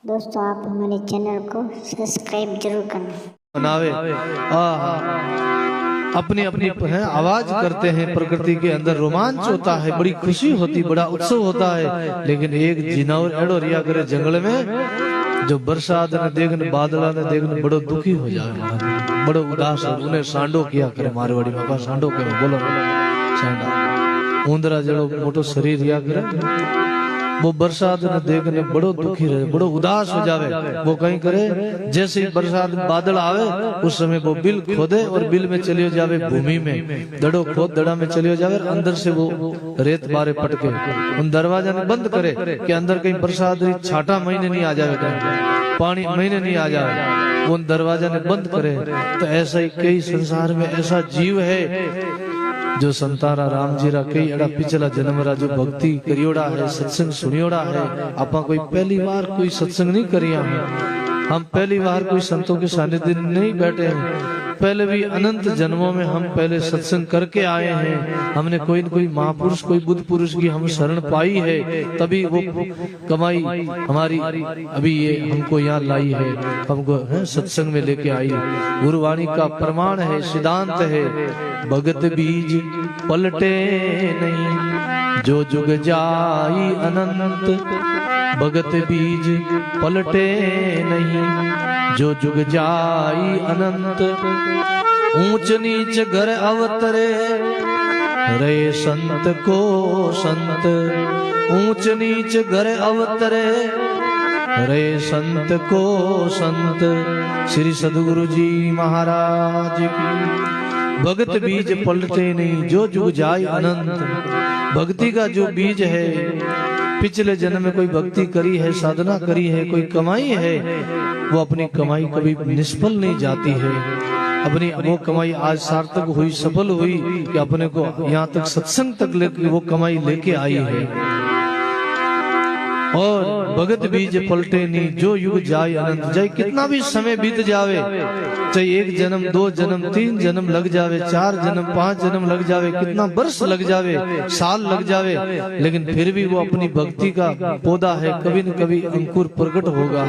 दोस्तों आप हमारे चैनल को सब्सक्राइब जरूर करना। बनावे अपनी अपनी है आवाज करते हैं, प्रकृति के अंदर रोमांच होता है, बड़ी खुशी होती, बड़ा उत्सव होता है। लेकिन एक जिनौर एड़ो रिया करे जंगल में, जो बरसात ने देखने बादला ने देखने बड़ो दुखी हो जाए, बड़ो उदास हो। उन्हें सांडो किया करे मारवाड़ी में, सांडो के बोलो सांडा ऊंदरा जड़ो मोटो शरीर रिया करे, वो बरसात ने देखने बड़ो दुखी रहे, बड़ो उदास हो जावे। वो कहीं करे जैसे ही बरसात बादल आवे उस समय वो बिल खोदे और बिल में चलियो जावे भूमि में, दड़ो खोद दड़ा में चलियो जावे, अंदर से वो रेत बारे पटके उन दरवाजा ने बंद करे कि अंदर कहीं बरसात छाटा महीने नहीं आ जावे, कहीं पानी महीने नहीं आ जावे, उन दरवाजा ने बंद करे। तो ऐसा ही कई संसार में ऐसा जीव है जो संतारा राम जी रा कई अड़ा पिछला जन्म रा जो भक्ति करियोड़ा है, सत्संग सुनियोड़ा है। आपा कोई पहली बार कोई सत्संग नहीं करिया है, हम पहली बार कोई संतों के सानिध्य नहीं बैठे हैं, पहले भी अनंत जन्मों में हम पहले सत्संग करके आए हैं। हमने कोई न कोई महापुरुष, कोई बुद्ध पुरुष की हम शरण पाई है, तभी वो कमाई हमारी अभी ये हमको यहाँ लाई है, हमको सत्संग में लेके आई। गुरुवाणी का प्रमाण है, सिद्धांत है, भगत बीज पलटे नहीं, जो जुग जाई अनंत, भगत बीज पलटे नहीं, जो जुग जाई अनंत। ऊंच नीच घर अवतरे रे संत को संत, ऊंच नीच घर अवतरे रे संत को संत। श्री सद्गुरु जी महाराज की। भगत बीज पलटे नहीं, जो जुग जाए अनंत। भक्ति का जो बीज है, पिछले जन्म में कोई भक्ति करी है, साधना करी है, कोई कमाई है, वो अपनी कमाई कभी निष्फल नहीं जाती है। अपनी वो कमाई आज सार्थक हुई, सफल हुई कि अपने को यहाँ तक सत्संग तक लेके वो कमाई लेके आई है। और भगत बीज पलटे नहीं, जो युग जाए अनंत। जाए कितना भी समय बीत जावे, चाहे एक जन्म, दो जन्म, तीन जन्म लग जावे, चार जन्म, पांच जन्म लग जावे, कितना वर्ष लग जावे, साल लग जावे, लेकिन फिर भी वो अपनी भक्ति का पौधा है, कभी न कभी अंकुर प्रकट होगा।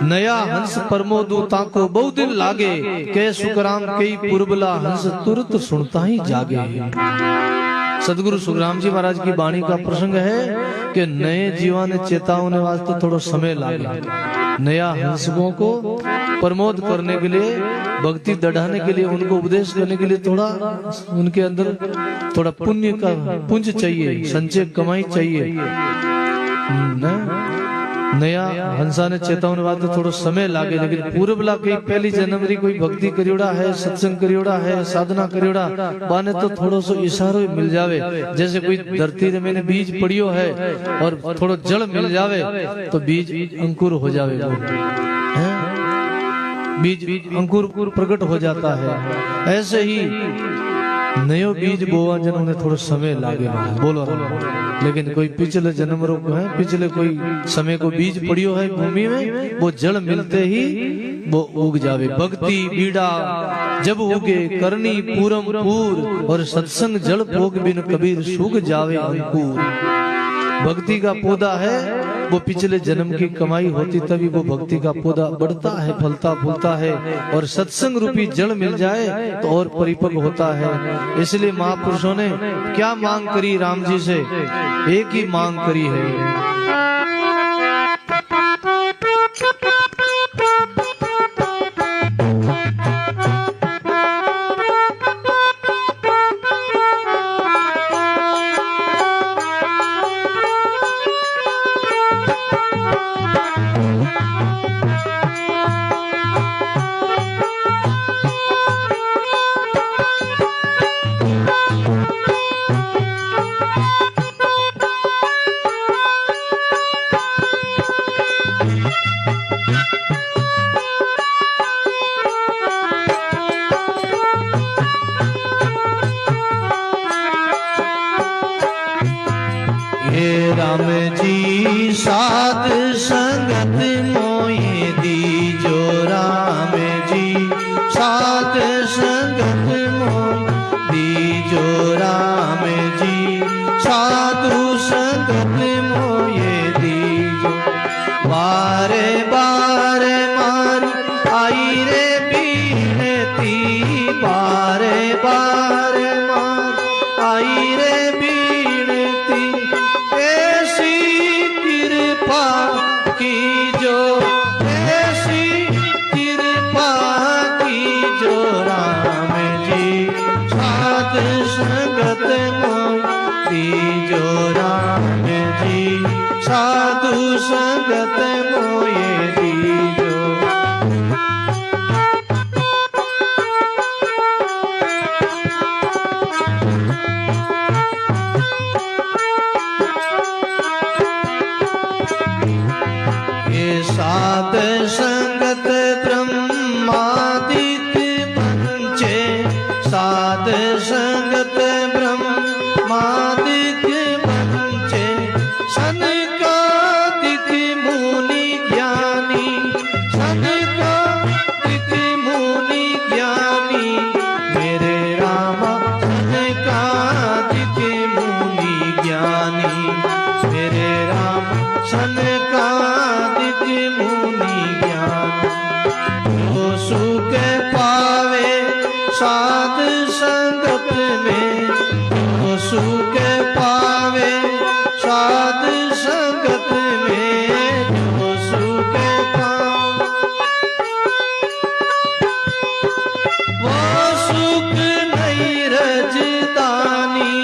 नया हंस परमोदू ताको बहु दिन लागे, के सुखराम कई पुरबला हंस तुरंत सुनता ही जागे। सदगुरु सुखराम जी महाराज की वाणी का प्रसंग है कि नए जीवा ने चेतावने वास्ते थोड़ा समय लागे। नया हंसकों को प्रमोद करने के लिए, भक्ति बढ़ाने के लिए, उनको उपदेश करने के लिए थोड़ा उनके अंदर थोड़ा पुण्य का पुंज चाहिए, संचय कमाई चाहिए। नया हंसा ने चेतावनी वास्ते थोड़ा समय लागे, लेकिन पूर्वला कई पहली जनवरी कोई भक्ति करियोड़ा है, सत्संग करियोड़ा है, साधना करियोड़ा, बाने तो थोड़ा सो इशारो मिल जावे। जैसे कोई धरती में मैंने बीज पड़ियो है और थोड़ा जल मिल जावे तो बीज अंकुर हो जावे, बीज अंकुर प्रकट हो जाता है। ऐसे ही नयो बीज बोवा जन्म ने थोड़ा समय लागे, बोलो। लेकिन कोई पिछले जन्म रो है, पिछले कोई समय को बीज पड़ियो है भूमि में, वो जड़ मिलते ही वो उग जावे। भक्ति बीड़ा जब उगे करनी पूरम पूर, और सत्संग जल भोग बिन कबीर सूख जावे अंकुर। भक्ति का पौधा है, वो पिछले जन्म की कमाई होती तभी वो भक्ति का पौधा बढ़ता है, फलता फूलता है, और सत्संग रूपी जल मिल जाए तो और परिपक्व होता है। इसलिए महापुरुषों ने क्या मांग करी राम जी से? एक ही मांग करी है, राम जी साध संगत मोहि दीजो, राम जी साध संगत मोहि दीजो, राम जी साधु संगत मोहि दीजो। वार संगत मोये दीजो। ये साध संगत ब्रह्मादित्य पंचे, साध संगत ब्रह्मादित्य पंचे, सनकादिक मुनि ज्ञानी, सनकादिक मुनि ज्ञानी, मेरे रामा सनकादिक मुनि ज्ञानी, मेरे राम सनकादिक मुनि ज्ञानी। जो सुख पावे साध संगत में, जो सुख पावे साध संगत में, जो सुख पावे वो सुख नहीं रजदानी,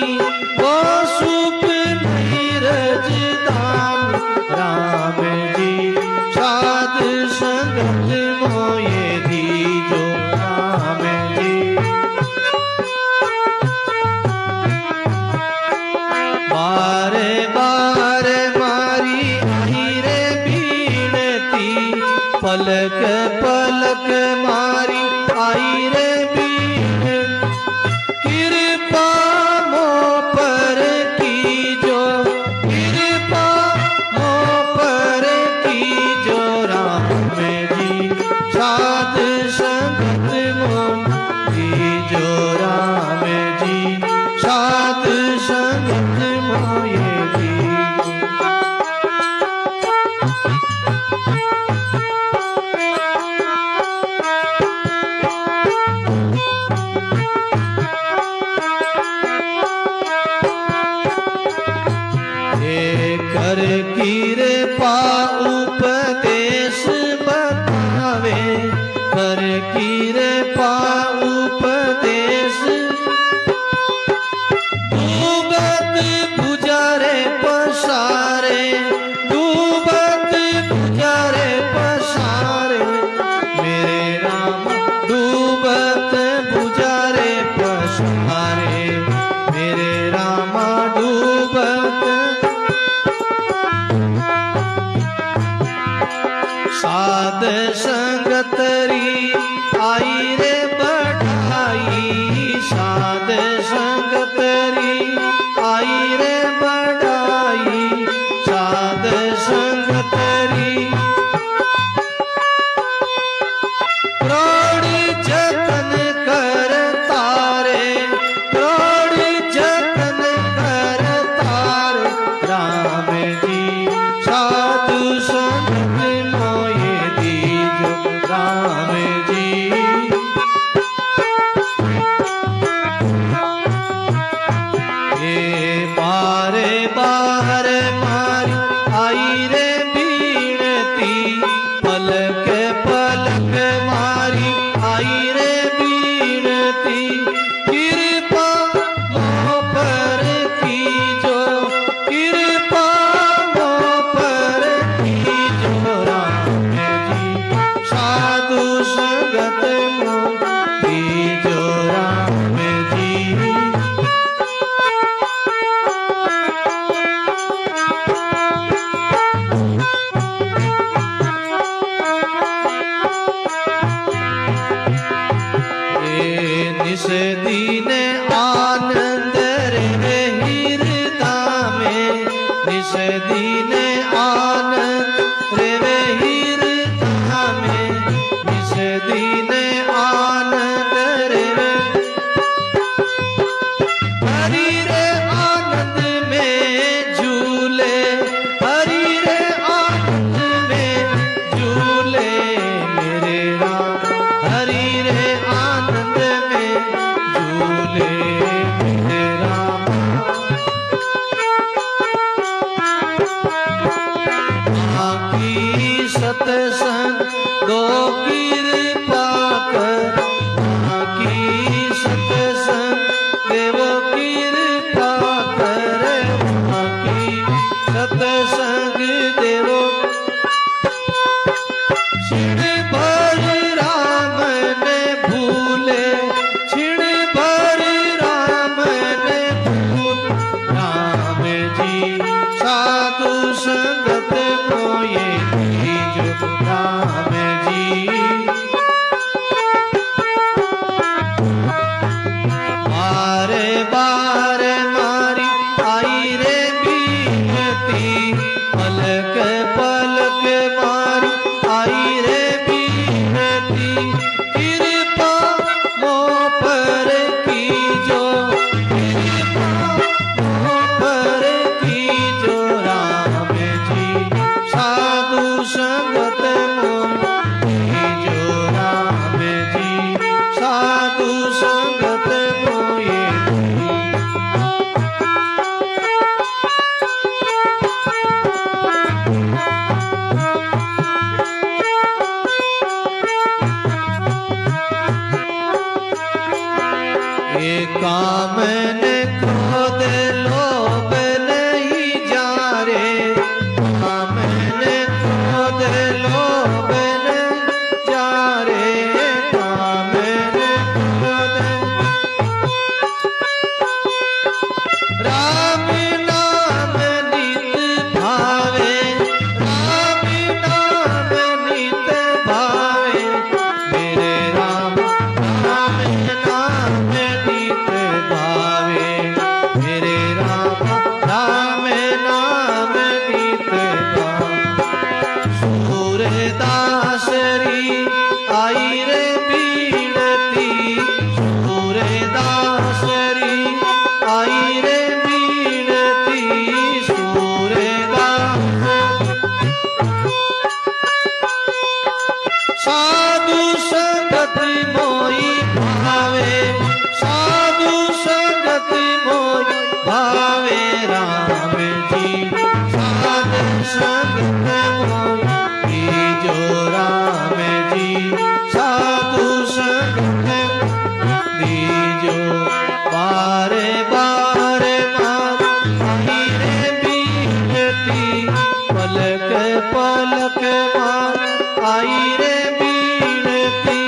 वो सुख नहीं रजदानी। राम जी साध संगत मोये दीजो, राम जी। बारे बारे मारी आई रे बीनती, पलक पलक मारी आई रे बीनती। कृपा मो पर कीजो, कृपा मो पर कीजो, राम जी साध संगत मो दीजो, राम जी साध संगत मोये दीजो। कर कीरे उपदेश बतावे, कर कीरे उपदेश। डूबत बुझारे पसारे, डूबत बुझारे पसारे, मेरे राम डूबत बुझारे पसारे, मेरे रामा डूबत। साध संगतरी आई रे बढ़ाई, साध संगतरी आई रे बढ़ाई, साध संगतरी। करोड़ जतन कर तारे, करोड़ जतन कर तारे, राम जी साधु संगत मोये दीजो, राम जी। ये बारे बार मारी आई रे बीनती, पलक पलक मारी आई रे बीनती। कृपा मोह पर कीजो, कृपा मोह पर कीजो, राम जी साधु संगत मो दीजो, राम जी। निस दीन आनंद रे हृदय में, निस दीन आनंद रे हृदय में, निस दीन आनंद रे। हरि रे आनंद में झूले, हरि रे आनंद में झूले, मेरे राम हरि रे आनंद में झूले, मेरे राम। आकी सतसंग दो कृपा कर, आकी सतसंग देवो कृपा कर, आकी सतसंग देवो दासरी आई रे बीनती, सूरे दासरी आई रे बीनती, सूरे साधु संगत मोई भावे, साधु संगत मोई भावे राम जी, साधु संगत मोई जो राम जी, साधु संगत दीजो बारे बारे मारी रे बीनती, पलक पलक मार आई रे बीनती,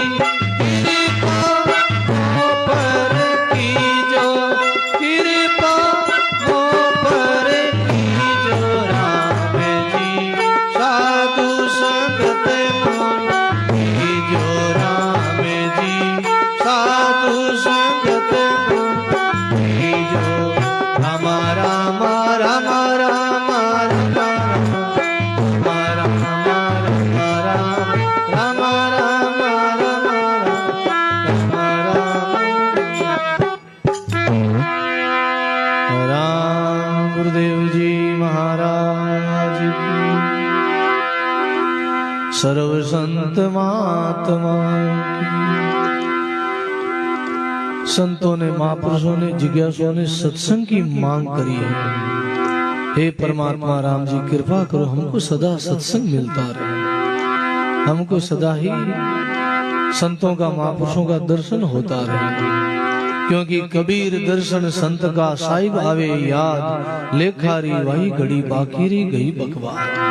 कृपा मो पर कीजो, कृपा मो पर कीजो राम जी, साधु संगत मोई कीजो राम जी, साधु संगत मोई कीजो राम राम राम राम राम गुरुदेव जी महाराज की, सर्व संत महात्मा की। संतों ने, महापुरुषों ने, जिज्ञासुओं ने सत्संग की मांग करी है। हे परमात्मा राम जी कृपा करो, हमको सदा सत्संग मिलता रहे, हमको सदा ही संतों का, महापुरुषों का दर्शन होता रहे। क्योंकि कबीर दर्शन संत का साहिब आवे याद, लेखारी वही घड़ी बाकी रही गई बकवाद।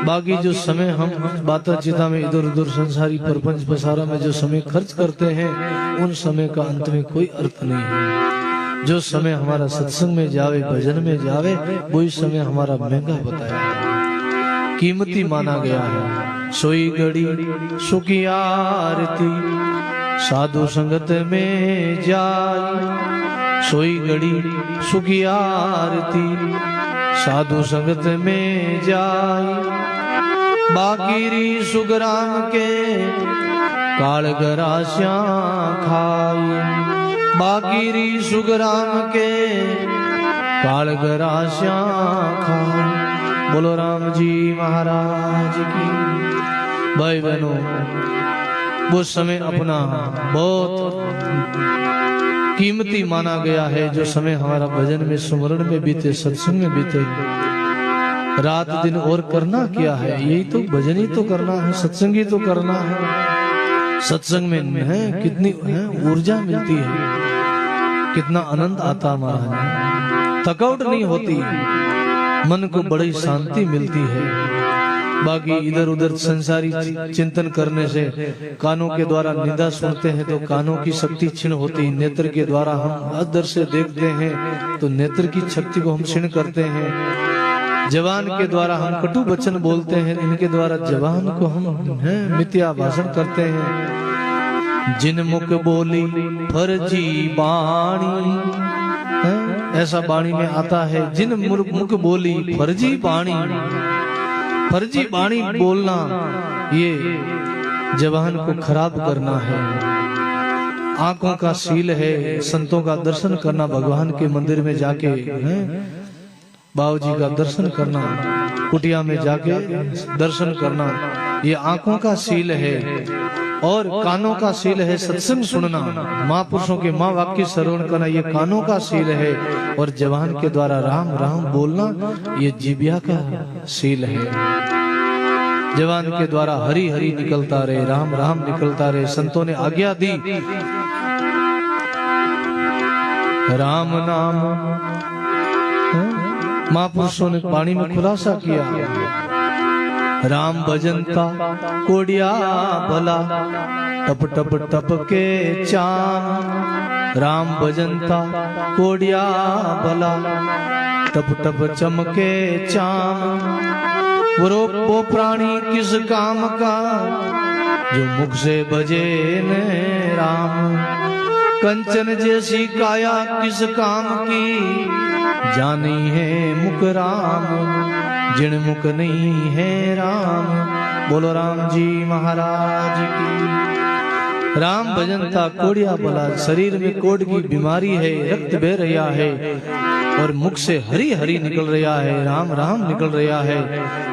बाकी जो समय हम बाता चिता में इधर उधर संसारी परपंच पसारा में जो समय खर्च करते हैं, उन समय का अंत में कोई अर्थ नहीं है। जो समय हमारा सत्संग में जावे, भजन में जावे, वही समय हमारा महंगा बताया, कीमती माना गया है। सोई घड़ी सुखी आरती, साधु संगत में जाई, सोई घड़ी सुखी आरती, साधु संगत में जाई, बाकीरी सुगराम के कालगरास्या खाई, बाकीरी सुगराम के कालगरास्या खाई। बोलो राम जी महाराज की। भाई बहनों, वो समय अपना बहुत कीमती माना गया है, जो समय हमारा भजन में, सुमरण में बीते, सत्संग में बीते। रात दिन और करना क्या है, यही तो भजन ही तो करना है, सत्संग ही तो करना है। सत्संग में है कितनी है ऊर्जा मिलती है, कितना आनंद आता महाराज, थकावट नहीं होती, मन को बड़ी शांति मिलती है। बाकी इधर उधर संसारी चिंतन करने से, कानों के द्वारा निंदा सुनते हैं तो कानों की शक्ति क्षीण होती, नेत्र के द्वारा हम अदर से देखते हैं तो नेत्र की शक्ति को हम क्षीण करते हैं, जवान के द्वारा हम कटु वचन बोलते हैं, इनके द्वारा जवान को हम मिथ्या भाषण करते हैं। जिन मुख बोली फर्जी बाणी, ऐसा बाणी में आता है, जिन मुख बोली फर्जी बाणी, फर्जी बाणी बोलना ये जवान को खराब करना है। आंखों का सील है, संतों का दर्शन करना, भगवान के मंदिर में जाके बाबूजी का दर्शन करना, कुटिया में जाके दर्शन करना, ये आंखों का सील है। और कानों का सील है सत्संग सुनना, महापुरुषों के माँ वाक्य श्रवण करना, ये कानों का सील है। और जवान के द्वारा राम राम बोलना, ये जिब्या का सील है। जवान के द्वारा हरि हरि निकलता रहे, राम राम निकलता रहे। संतों ने आज्ञा दी, राम नाम, महापुरुषों ने पानी में खुलासा किया, राम भजन का कोडिया भला, टप टप टप के चाम, राम भजन का कोडिया भला, टप टप चमके चाम। वो प्राणी किस काम का, जो मुख से भजे ने राम। कंचन जैसी काया किस काम की, जानी है मुख राम, जिन मुख नहीं है राम। बोलो राम जी महाराज की। राम भजन था कोड़िया भला, शरीर में कोढ़ की बीमारी है, रक्त बह रहा है और मुख से हरी हरी निकल रहा है, राम राम निकल रहा है।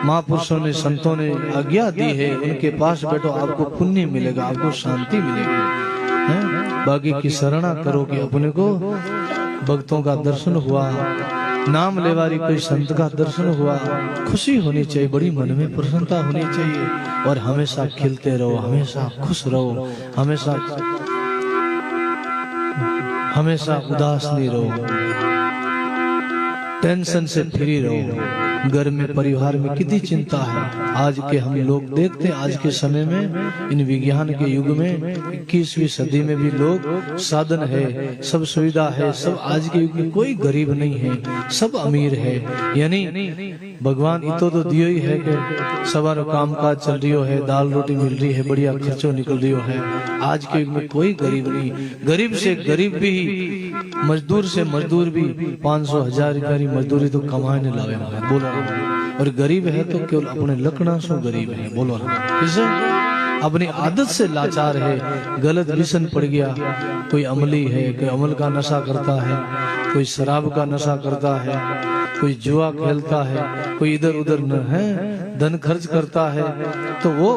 महापुरुषों ने संतों ने आज्ञा दी है, उनके पास बैठो, आपको पुण्य मिलेगा, आपको शांति मिलेगी। है? बाकी की शरणा करोगे अपने को, भक्तों का दर्शन हुआ, नाम लेवारी कोई संत का दर्शन हुआ, खुशी होनी चाहिए, बड़ी मन में प्रसन्नता होनी चाहिए और हमेशा खिलते रहो, हमेशा खुश रहो, हमेशा उदास नहीं रहो, टेंशन से फ्री रहो। घर में परिवार में कितनी चिंता है। आज के हम लोग देखते हैं, आज के समय में इन विज्ञान के युग में 21वीं सदी में भी लोग साधन है, सब सुविधा है, सब आज के युग में कोई गरीब नहीं है, सब अमीर है। यानी भगवान इतो तो दियो ही है कि सवार काम काज चल रही है, दाल रोटी मिल रही है, बढ़िया खर्चो निकल रही है। आज के युग में कोई गरीब नहीं, गरीब से गरीब भी, मजदूर से मजदूर भी 500-1000 रुपया मजदूरी तो कमाने लावे। बोलो और गरीब है तो केवल अपने लकड़ा से गरीब है। बोलो किसे अपनी आदत से लाचार है, गलत व्यसन पड़ गया, कोई अमली है, कोई अमल का नशा करता है, कोई शराब का नशा करता है, कोई जुआ खेलता है, कोई इधर उधर न है धन खर्च करता है, तो वो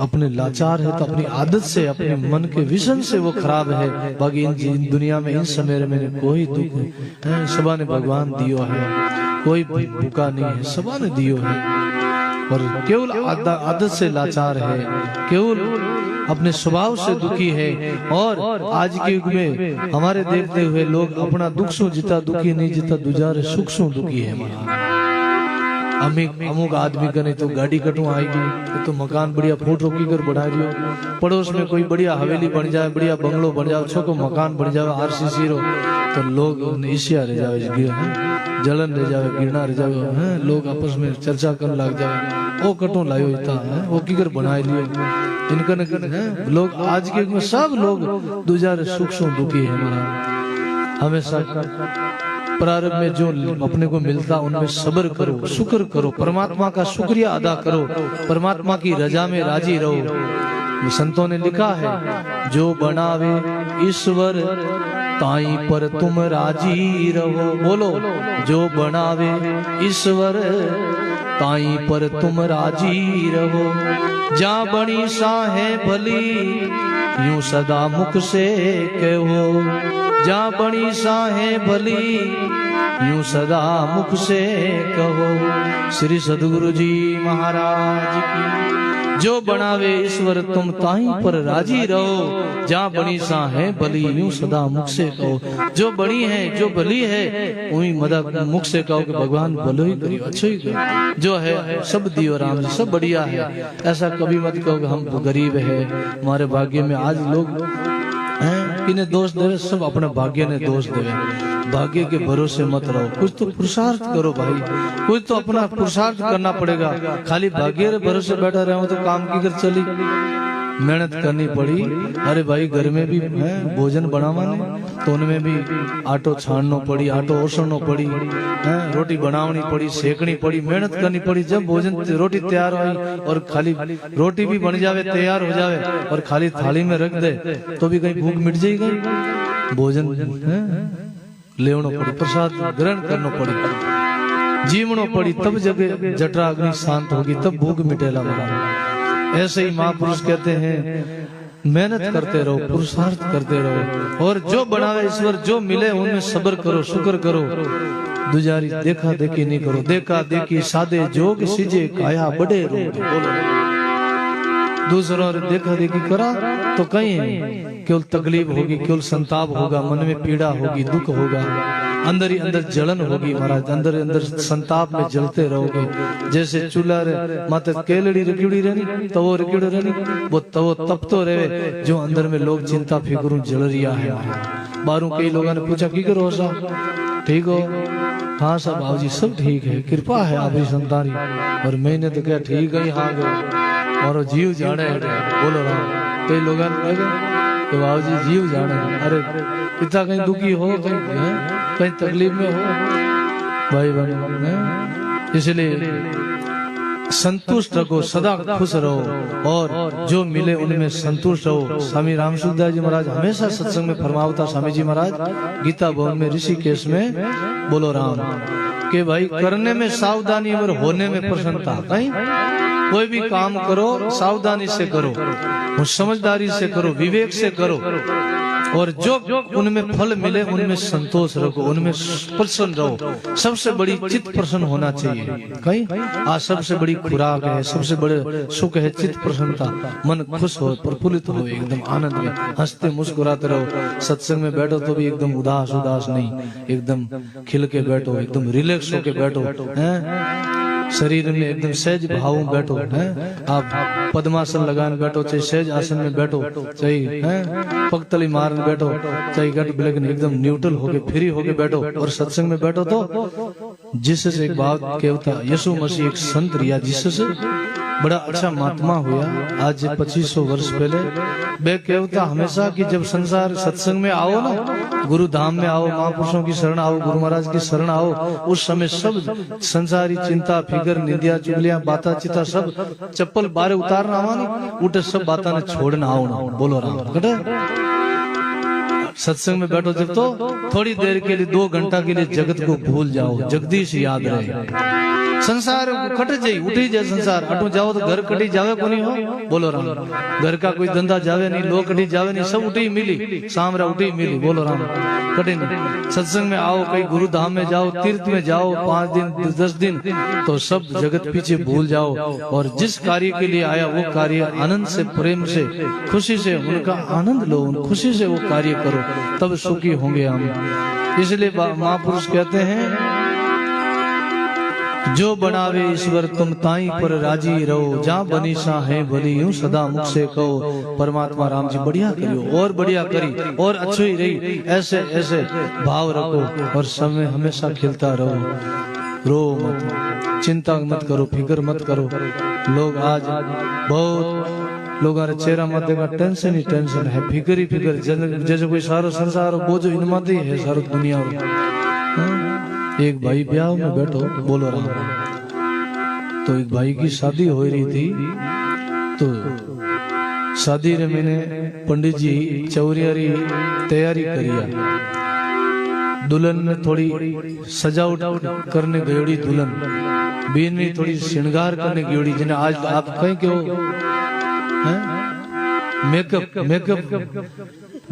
अपने लाचार है, तो अपनी आदत से, अपने मन के विषन से वो खराब है। बाकी इन दुनिया में इन समय में कोई दुख है, सबा ने भगवान दियो है, कोई भूखा नहीं है, सबा ने दियो है। और केवल आदत से लाचार है, केवल अपने स्वभाव से दुखी है। और आज के युग में हमारे देखते हुए लोग अपना दुख सो जिता दुखी नहीं, जिता दुजारे सुख सो दुखी है। अमुक आदमी कने तो गाड़ी कटू आएगी, तो मकान बढ़िया फूट रोकी कर बढ़ा दियो, पड़ोस में कोई बढ़िया हवेली बन जाए, बढ़िया बंगलो बन जाए, छोको मकान बन जाए, आरसीसी रो, तो लोग ईर्ष्या रह जावे, जलन रह जावे, गिरना रह जावे, लोग आपस में चर्चा करने लग जावे, ओ कटो लायो इतना है, वो किकर बनाए लियो इनका लोग। आज के में सब लोग दुजारे सुख सो दुखी है। हमेशा प्रारंभ में जो अपने को मिलता उनमें सब्र करो, शुक्र करो, परमात्मा का शुक्रिया अदा करो, परमात्मा की रजा में राजी रहो। संतों ने लिखा है, जो बनावे ईश्वर ताई पर तुम राजी रहो। बोलो, जो बनावे ईश्वर ताई पर तुम राजी रहो। जा बनी साहे भली यूं सदा मुख से कहो, जा बनी साहे भली यूं सदा मुख से कहो। श्री सद्गुरु जी महाराज की। जो बनावे ईश्वर तुम ताही पर राजी रहो, जा बनी सा है भली यूं सदा मुख से कहो। जो बड़ी है, जो भली है, वही मदा मुख से कहो कि भगवान भलो ही करियो, अच्छो ही करियो। जो है सब दियो राम जी, सब बढ़िया है। ऐसा कभी मत कहो कि हम गरीब है, हमारे भाग्य में। आज लोग इन्हें दोष देवे, सब अपने भाग्य ने दोष देवे। भाग्य के भरोसे मत रहो, कुछ तो पुरुषार्थ करो भाई, कुछ तो अपना पुरुषार्थ करना पड़ेगा। खाली भाग्य के भरोसे बैठा रहो तो काम की कर चली, मेहनत करनी पड़ी। अरे भाई घर में भी है भोजन बनावाने, तो उनमें भी आटो छाननो पड़ी, आटो ओसनो पड़ी, रोटी बनावनी पड़ी, सेकनी पड़ी, मेहनत करनी पड़ी। जब भोजन रोटी तैयार हुई और खाली रोटी भी बन जावे, तैयार हो जावे और खाली थाली में रख दे, तो भी कहीं भूख मिट जाएगी। भोजन लेवनो पड़ी, प्रसाद ग्रहण करना पड़ी, जीवनो पड़ी, तब जब जठरा अग्नि शांत होगी, तब भूख मिटेला महाराज। ऐसे ही महापुरुष कहते हैं, मेहनत करते रहो, पुरुषार्थ करते रहो, और जो बनावे ईश्वर, जो मिले उनमें सब्र करो, शुक्र करो। दुजारी देखा देखी नहीं करो, देखा देखी सादे जोग सीजे काया बड़े रोग। बोलो, दूसरों ने देखा देखी करा तो कहीं केवल तकलीफ होगी, केवल संताप होगा, मन में पीड़ा होगी, दुख होगा, अंदर ही अंदर जलन होगी महाराज, अंदर अंदर संताप में जलते रहोगे। जैसे चूल्हा माते केलड़ी रखिड़ी रहनी, तवो रखिड़ो रहनी, वो तवो तपतो रहे, जो अंदर में लोग चिंता फिक्र जल रिया है। बारू कई लोगों ने पूछा की करो साहब, ठीक हो? हाँ साहब बाबू जी सब ठीक है, कृपा है आपकी संतानी। और मैंने तो क्या ठीक है, हाँ गए और जीव जाने। बोलो राम। कई लोग कि बाबू जी जीव जाने, अरे इतना कहीं दुखी हो, कहीं तकलीफ में हो भाई बहन, इसलिए संतुष्ट रखो, सदा खुश रहो और जो मिले उनमें संतुष्ट रहो। स्वामी रामसूरदास जी महाराज हमेशा सत्संग में फरमावता, स्वामी जी महाराज गीता भवन में ऋषिकेश में बोलो राम के भाई करने में सावधानी और होने में प्रसन्नता। कहीं कोई भी काम करो सावधानी से करो, समझदारी से करो, विवेक से करो और जो उनमें फल मिले उनमें संतोष रखो, उनमें प्रसन्न रहो। सबसे बड़ी चित्त प्रसन्न होना चाहिए। कहीं आज सबसे बड़ी खुराक है, सबसे बड़े सुख है चित्त प्रसन्नता। मन खुश हो, प्रफुल्लित हो, एकदम आनंद में हंसते मुस्कुराते रहो। सत्संग में बैठो तो भी एकदम उदास उदास नहीं, एकदम खिल के बैठो, एकदम रिलैक्स होके बैठो हैं। शरीर में एकदम सहज भाव में बैठो हैं। आप पद्मासन लगाने बैठो, चाहे सहज आसन में बैठो, चाहे पगतली मार बैठो, चाहे गट लेकिन एकदम न्यूट्रल होके फ्री होके बैठो। और सत्संग में बैठो तो जिससे एक बात कहता, यीशु मसीह एक संत रिया, जिससे बड़ा अच्छा महात्मा हुआ आज 2500 वर्ष पहले। वे कहता हमेशा कि जब संसार सत्संग में आओ ना, गुरु धाम में आओ, महापुरुषों की शरण आओ, गुरु महाराज की शरण आओ, उस समय सब संसारी चिंता फिकर निंदिया चुगलियां बाता चिता सब चप्पल बारे उतारना आवा उठे, सब बाता ने छोड़ना आओ ना। बोलो राम कटे सत्संग में बैठो जब तो थोड़ी देर के लिए 2 घंटा के लिए जगत को भूल जाओ, जगदीश याद रहे। संसार कट जाई उठी जाए संसार, अटू जाओ तो घर कटी जावे को नहीं हो। बोलो राम घर का कोई धंधा जावे नहीं, लोग कटी जावे नहीं, सब उठी मिली, सामरा उठी मिली। बोलो राम कटे नहीं। सत्संग में आओ, कहीं गुरु धाम में जाओ, तीर्थ में जाओ, 5 दिन 10 दिन तो सब जगत पीछे भूल जाओ और जिस कार्य के लिए आया वो कार्य आनंद से, प्रेम से, खुशी से उनका आनंद लो, खुशी से वो कार्य करो, तब सुखी होंगे हम। इसलिए महापुरुष कहते हैं जो बनावे ईश्वर तुम ताई पर राजी रहो, जहाँ बनीसा है भली यूं सदा मुख से कहो। परमात्मा राम जी बढ़िया करियो और बढ़िया करी और अच्छी ही रही, ऐसे ऐसे भाव रखो और समय हमेशा खिलता रहो। रो मत, चिंता मत करो, फिक्र मत करो। लोग आज बहुत लोग चेहरा मत देखा, टेंशन ही टेंशन है, फिक्र ही फिक्र, जैसे कोई सारो संसार बोझ इनमत ही है सारो दुनिया में। एक भाई ब्याह में बैठो, बोलो राम, तो एक भाई की शादी हो रही थी, तो शादी रे मैंने पंडित जी चौरियारी तैयारी करिया। दुल्हन ने थोड़ी सजावट करने गयोड़ी, दुल्हन बीन ने थोड़ी श्रृंगार करने गयोड़ी, जिन्हें आज आप कहें क्यों मेकअप मेकअप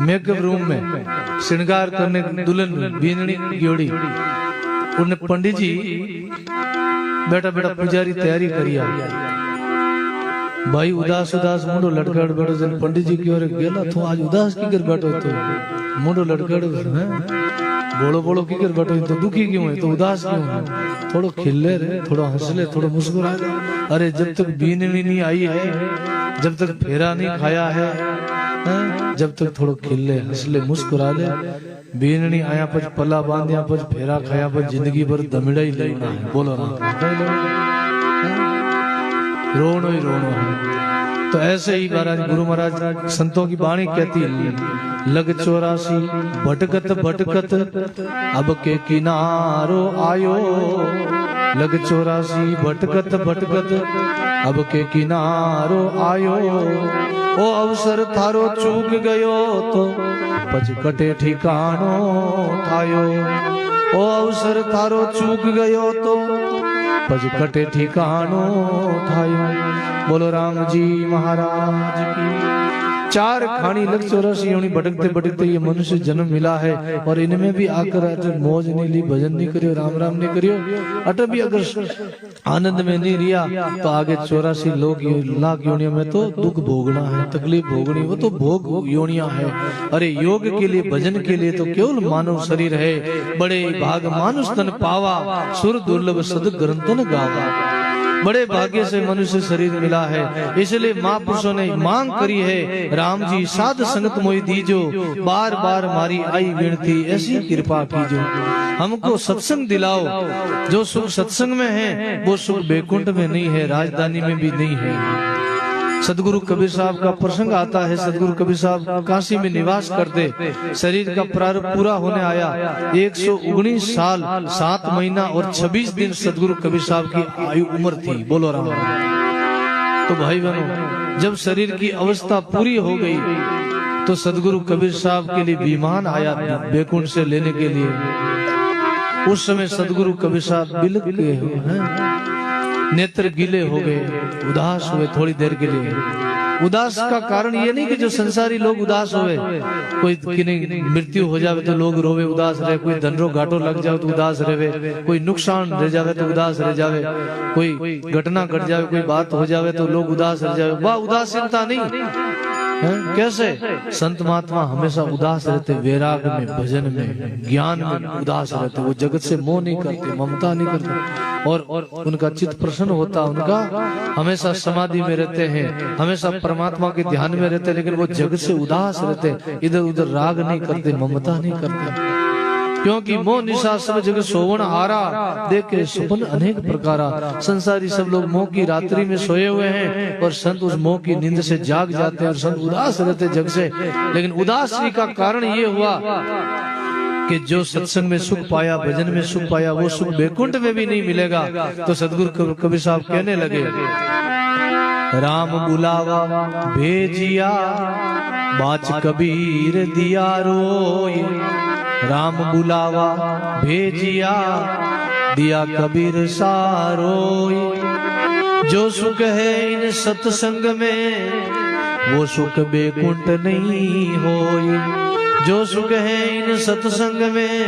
मेकअप रूम में श्रृंगार करने दुल्हन बीननी गयोड़ी। उन्हें पंडित जी बेटा बेटा पुजारी तैयारी करिया। भाई उदास उदास मुंडो लटकाड़ बैठो, जन पंडित जी की ओर गेला तो आज उदास की कर बैठो, तो मुंडो लटकाड़ बोलो बोलो की कर बैठो, तो दुखी क्यों है, तो उदास क्यों है, थोड़ो खिले रे, थोड़ा हंस ले, थोड़ा मुस्कुरा ले। अरे जब तक बीननी नहीं आई है, जब तक फेरा नहीं खाया है, जब तक थोड़ो खिले हंस ले मुस्कुरा ले। बीननी आया पच पला बांधिया पच फेरा खाया पच जिंदगी भर दमिड़ा ही लेना है। बोलो ना रोनो ही रोनो है। तो ऐसे ही महाराज गुरु महाराज संतों की वाणी कहती है, लग 84 भटकत भटकत अब के किनारो आयो। लग 84 भटकत भटकत अब के किनारो आयो। ओ अवसर थारो चूक गयो तो पछ कटे ठिकानो थायो। ओ अवसर थारो चूक गयो तो पछ कटे ठिकानो थायो। बोलो राम जी महाराज की। 4 खानी लग 84 योनी भटकते भटकते ये मनुष्य जन्म मिला है, और इनमें भी आकर मौज नहीं ली, भजन नहीं करियो, राम राम नहीं करियो, अट भी अगर आनंद में नहीं रिया तो आगे 84 लाख योनियों में तो दुख भोगना है, तकलीफ भोगनी, वो तो भोग योनियां है। अरे योग के लिए भजन के लिए तो केवल मानव शरीर है। बड़े भाग मानुष तन पावा, सुर दुर्लभ सद ग्रंथन गावा। बड़े भाग्य से मनुष्य शरीर मिला है, इसलिए महापुरुषों ने मांग करी है, राम जी साध संगत मोहि दीजो, बार बार मारी आई विनती ऐसी कृपा कीजो। हमको सत्संग दिलाओ, जो सुख सत्संग में है वो सुख बैकुंठ में नहीं है, राजधानी में भी नहीं है। सदगुरु कबीर साहब का प्रसंग आता है। सदगुरु कबीर साहब काशी में निवास करते, शरीर का प्रारंभ पूरा होने आया। 119 साल 7 महीना और 26 दिन सदगुरु कबीर साहब की आयु उम्र थी। बोलो राम। तो भाई बहनों, जब शरीर की अवस्था पूरी हो गई तो सदगुरु कबीर साहब के लिए विमान आया बैकुंठ से लेने के लिए। उस समय सदगुरु कबीर साहब बिलख गए हैं, नेत्र गीले हो गए, उदास हुए थोड़ी देर के लिए। उदास का कारण ये नहीं कि जो संसारी लोग उदास होवे, कोई की मृत्यु हो जावे तो लोग रोवे उदास रहे, कोई धनरो घाटो लग जावे तो उदास रहे, कोई नुकसान रह जावे तो उदास रह जावे, कोई घटना घट जावे, कोई बात हो जावे तो लोग उदास रह जावे। वह उदासीनता नहीं है। कैसे? संत महात्मा हमेशा उदास रहते, वैराग में, भजन में, ज्ञान में उदास रहते। वो जगत से मोह नहीं करते, ममता नहीं करते, और उनका चित्त प्रसन्न होता, उनका हमेशा समाधि में रहते हैं, हमेशा परमात्मा के ध्यान में रहते, लेकिन वो जगत से उदास रहते, इधर उधर राग नहीं करते, ममता नहीं करते। क्योंकि मोह निशा सब जगह सोवन आरा, देखे सुपन अनेक प्रकारा। संसारी सब लोग मोह की रात्रि में सोए हुए हैं और संत उस मोह की नींद से जाग जाते हैं और संत उदास रहते जग से। लेकिन उदासी का कारण ये हुआ कि जो सत्संग में सुख पाया, भजन में सुख पाया, वो सुख बैकुंठ में भी नहीं मिलेगा। तो सदगुरु कबीर साहब कहने लगे, राम बुलावा भेजिया, बाच कबीर दिया रोय। राम बुलावा भेजिया, दिया कबीर सारोय। जो सुख है इन सत्संग में, वो सुख बैकुंठ नहीं होय। जो सुख है इन सत्संग में,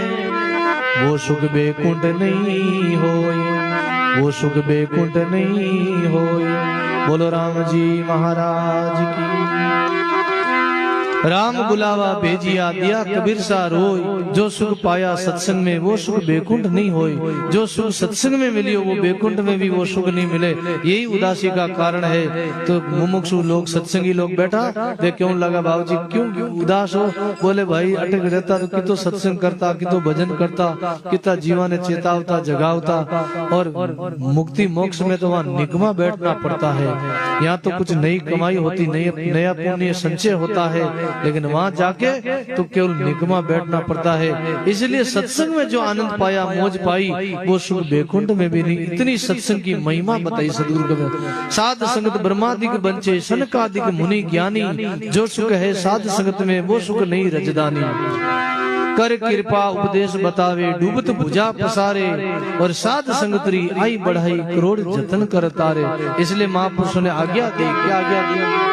वो सुख बैकुंठ नहीं होय, वो सुख बैकुंठ नहीं होय। बोलो राम जी महाराज की। राम बुलावा भेजिया, दिया कबीर सा रोय। जो सुख पाया सत्संग में, वो सुख बैकुंठ नहीं होय। जो सुख सत्संग में मिलियो, वो बैकुंठ में भी वो सुख नहीं मिले। यही उदासी का कारण है। तो मुमुक्षु लोग, सत्संगी लोग बैठा देख, क्यों लगा बाबूजी, क्यों उदास हो? बोले भाई अटक रहता तो कितो सत्संग करता, कितो भजन करता, कितना जीवन चेतावता जगावता, और मुक्ति मोक्ष में तो वहाँ निकमा बैठना पड़ता है। यहाँ तो कुछ नई कमाई होती, नया पुण्य संचय होता है, लेकिन वहां जाके तो केवल निगमा बैठना पड़ता है। इसलिए सत्संग में जो आनंद पाया, मौज पाई, वो सुख बैकुंठ में भी नहीं। इतनी सत्संग की महिमा बताई सदगुरु कबीर। साध संगत ब्रह्मादिक बंचे, सनकादिक मुनि ज्ञानी। जो सुख है साध संगत में, वो सुख नहीं रजदानी। कर कृपा उपदेश बतावे, डूबत भुजा पसारे। और साध संगतरी आई बढ़ाई, करोड़ जतन कर तारे। इसलिए महापुरुषों ने आज्ञा दी। क्या आज्ञा दी?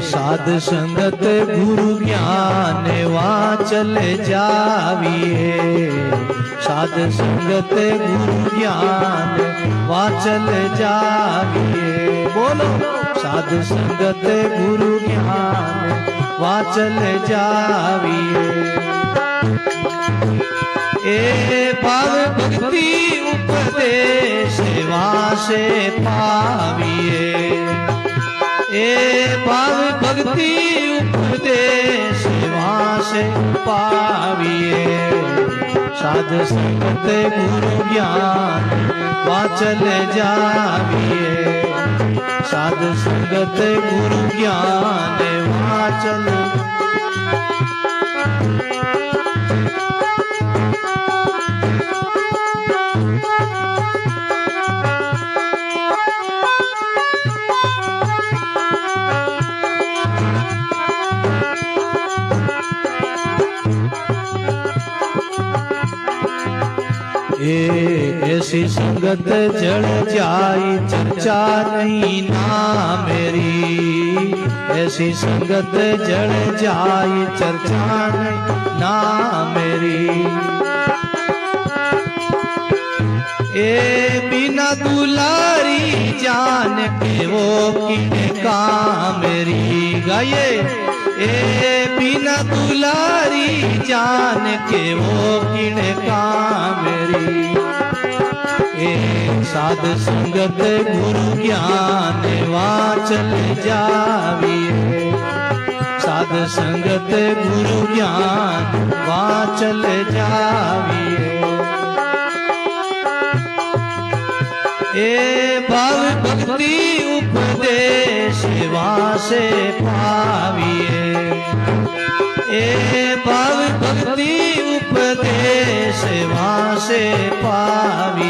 साध संगत गुरु ज्ञान वाचल जाविए। साध संगत गुरु ज्ञान वाचल जाविए। बोलो, साध संगत गुरु ज्ञान वाचल जाविए। ए भाव भक्ति उपदेश वासे पाविए। ए भाव भक्ति उपदेश वासे पाविए। साध संगत गुरु ज्ञान वाचल जाविए। साध संगत गुरु ज्ञान वाचल। ऐसी संगत जड़ जाई, चर्चा नहीं ना मेरी। ऐसी संगत जड़ जाई, चर्चा नहीं ना मेरी। ए बिना दुलारी जान वो किने कामेरी गाये ए बिना दुलारी जान के वो किने कामेरी ए साध संगत गुरु ज्ञान वाचल जाविए साध संगत गुरु ज्ञान वाचल जाविए ए भाव भक्ति उपदेश वासे पाविए ए भाव भक्ति उपदेश वासे पाविए